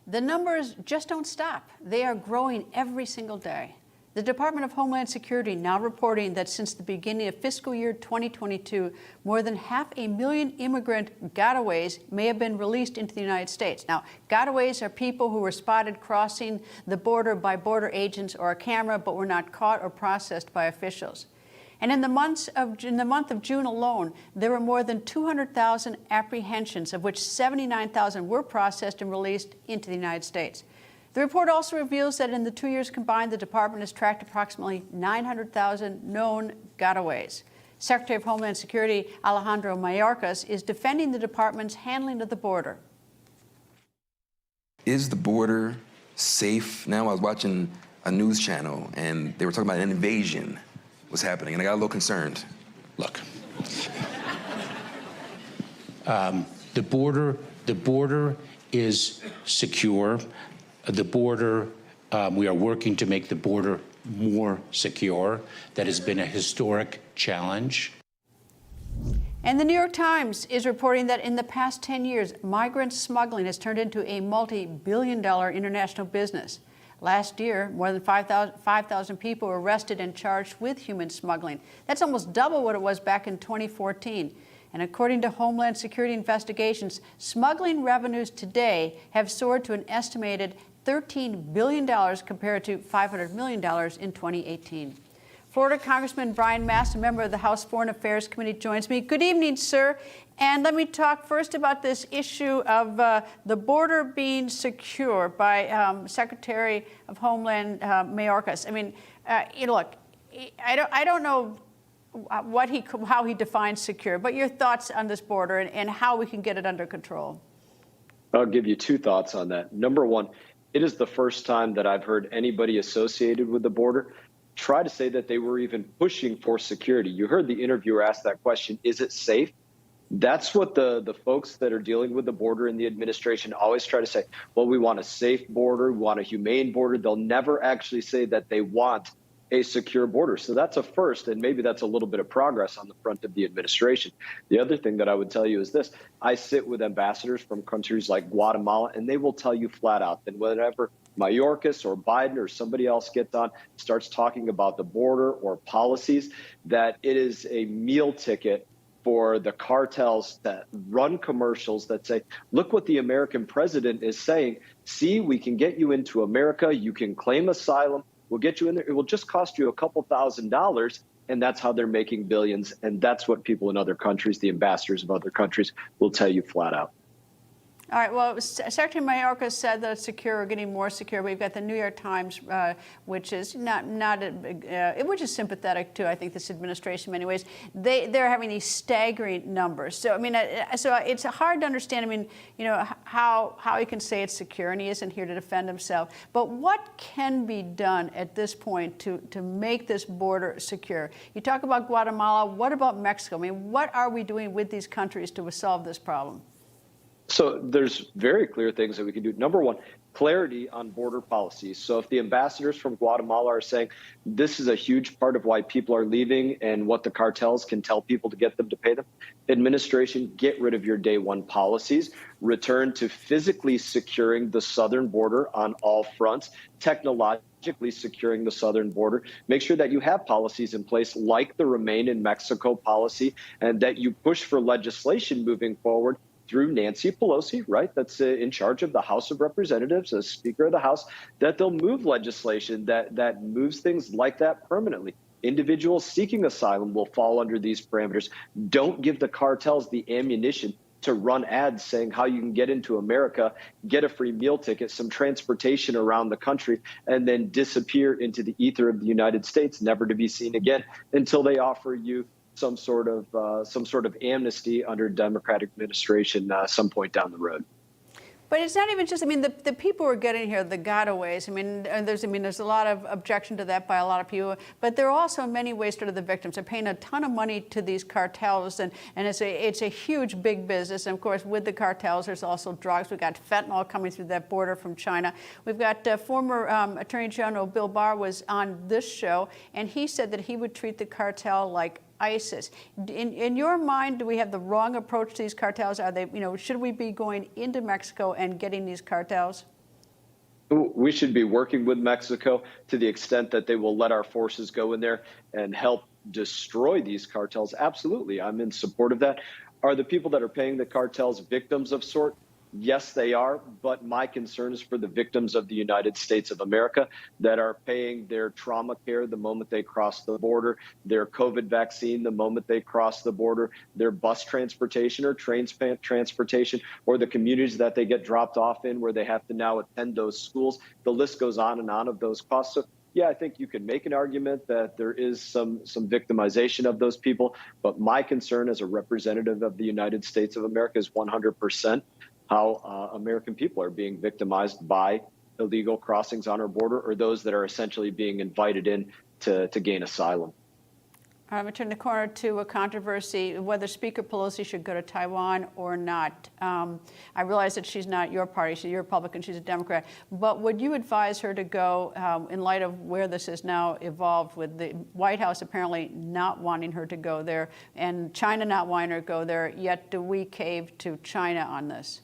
The numbers just don't stop. They are growing every single day. The Department of Homeland Security now reporting that since the beginning of fiscal year 2022, more than 500,000 immigrant gotaways may have been released into the United States. Now, gotaways are people who were spotted crossing the border by border agents or a camera, but were not caught or processed by officials. And in the month of June alone, there were more than 200,000 apprehensions, of which 79,000 were processed and released into the United States. The report also reveals that in the 2 years combined, the department has tracked approximately 900,000 known gotaways. Secretary of Homeland Security Alejandro Mayorkas is defending the department's handling of the border. Is the border safe now? I was watching a news channel and they were talking about an invasion was happening, and I got a little concerned. Look, the border is secure. The border, we are working to make the border more secure. That has been a historic challenge. And the New York Times is reporting that in the past 10 years, migrant smuggling has turned into a multi-billion-dollar international business. Last year, more than 5,000 people were arrested and charged with human smuggling. That's almost double what it was back in 2014. And according to Homeland Security investigations, smuggling revenues today have soared to an estimated $13 billion compared to $500 million in 2018. Florida Congressman Brian Mast, a member of the House Foreign Affairs Committee, joins me. Good evening, sir. And let me talk first about this issue of the border being secure by Secretary of Homeland Mayorkas. I mean, look, I don't know how he defines secure, but your thoughts on this border and how we can get it under control. I'll give you two thoughts on that. Number one, it is the first time that I've heard anybody associated with the border try to say that they were even pushing for security. You heard the interviewer ask that question, is it safe? That's what the folks that are dealing with the border in the administration always try to say. Well, we want a safe border, we want a humane border. They'll never actually say that they want a secure border. So that's a first, and maybe that's a little bit of progress on the front of the administration. The other thing that I would tell you is this. I sit with ambassadors from countries like Guatemala, and they will tell you flat out that whenever Mayorkas or Biden or somebody else gets on, starts talking about the border or policies, that it is a meal ticket for the cartels that run commercials that say, look what the American president is saying. See, we can get you into America. You can claim asylum. We'll get you in there. It will just cost you a couple $1,000s. And that's how they're making billions. And that's what people in other countries, the ambassadors of other countries, will tell you flat out. All right. Well, Secretary Mayorkas said that it's secure, or getting more secure. We've got the New York Times, which is which is sympathetic to, I think, this administration in many ways. They're having these staggering numbers. So I mean, so it's hard to understand. I mean, you know, how he can say it's secure, and he isn't here to defend himself. But what can be done at this point to make this border secure? You talk about Guatemala. What about Mexico? I mean, what are we doing with these countries to solve this problem? So there's very clear things that we can do. Number one, clarity on border policies. So if the ambassadors from Guatemala are saying this is a huge part of why people are leaving and what the cartels can tell people to get them to pay them, administration, get rid of your day one policies, return to physically securing the southern border on all fronts, technologically securing the southern border, make sure that you have policies in place like the Remain in Mexico policy, and that you push for legislation moving forward through Nancy Pelosi, right, that's in charge of the House of Representatives as Speaker of the House, that they'll move legislation that moves things like that permanently. Individuals seeking asylum will fall under these parameters. Don't give the cartels the ammunition to run ads saying how you can get into America, get a free meal ticket, some transportation around the country, and then disappear into the ether of the United States, never to be seen again until they offer you some sort of amnesty under Democratic administration some point down the road. But it's not even just, I mean, the people who are getting here, the gotaways, I mean, there's a lot of objection to that by a lot of people, but they're also in many ways sort of the victims. They're paying a ton of money to these cartels, and it's a huge, big business. And of course, with the cartels, there's also drugs. We've got fentanyl coming through that border from China. We've got former Attorney General Bill Barr was on this show, and he said that he would treat the cartel like ISIS. In your mind, do we have the wrong approach to these cartels? Are they, should we be going into Mexico and getting these cartels? We should be working with Mexico to the extent that they will let our forces go in there and help destroy these cartels. Absolutely, I'm in support of that. Are the people that are paying the cartels victims of sort? Yes, they are. But my concern is for the victims of the United States of America that are paying their trauma care the moment they cross the border, their COVID vaccine the moment they cross the border, their bus transportation or train transportation, or the communities that they get dropped off in where they have to now attend those schools. The list goes on and on of those costs. So yeah, I think you can make an argument that there is some victimization of those people. But my concern as a representative of the United States of America is 100% how American people are being victimized by illegal crossings on our border, or those that are essentially being invited in to gain asylum. I'm going to turn the corner to a controversy, whether Speaker Pelosi should go to Taiwan or not. I realize that she's not your party, she's a Republican, she's a Democrat, but would you advise her to go in light of where this has now evolved with the White House apparently not wanting her to go there and China not wanting her to go there, yet do we cave to China on this?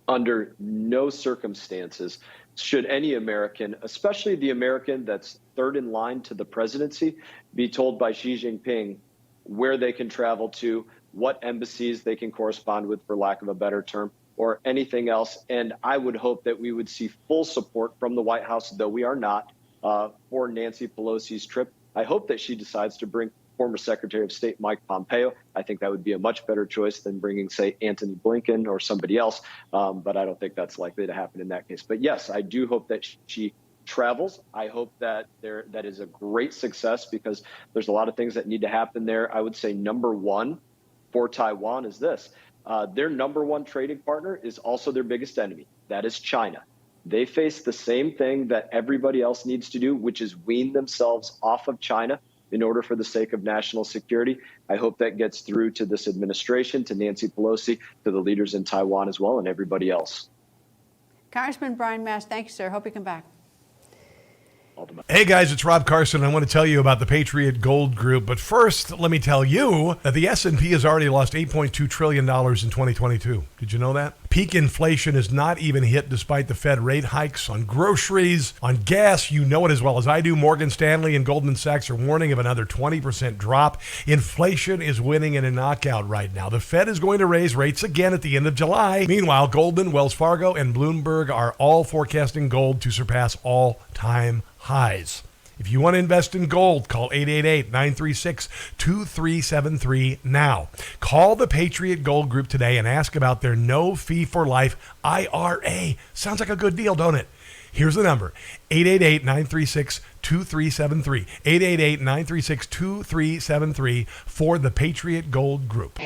Under no circumstances should any American, especially the American that's third in line to the presidency, be told by Xi Jinping where they can travel to, what embassies they can correspond with, for lack of a better term, or anything else. And I would hope that we would see full support from the White House, though we are not, for Nancy Pelosi's trip. I hope that she decides to bring former Secretary of State Mike Pompeo. I think that would be a much better choice than bringing, say, Antony Blinken or somebody else. But I don't think that's likely to happen in that case. But yes, I do hope that she travels. I hope that that is a great success, because there's a lot of things that need to happen there. I would say number one for Taiwan is this. Their number one trading partner is also their biggest enemy. That is China. They face the same thing that everybody else needs to do, which is wean themselves off of China in order for the sake of national security. I hope that gets through to this administration, to Nancy Pelosi, to the leaders in Taiwan as well, and everybody else. Congressman Brian Mast, thank you, sir. Hope you come back. Hey guys, it's Rob Carson. I want to tell you about the Patriot Gold Group. But first, let me tell you that the S&P has already lost $8.2 trillion in 2022. Did you know that? Peak inflation is not even hit despite the Fed rate hikes on groceries, on gas. You know it as well as I do. Morgan Stanley and Goldman Sachs are warning of another 20% drop. Inflation is winning in a knockout right now. The Fed is going to raise rates again at the end of July. Meanwhile, Goldman, Wells Fargo, and Bloomberg are all forecasting gold to surpass all-time highs. If you want to invest in gold, call 888-936-2373 now. Call the Patriot Gold Group today and ask about their no-fee-for-life IRA. Sounds like a good deal, don't it? Here's the number, 888-936-2373. 888-936-2373 for the Patriot Gold Group.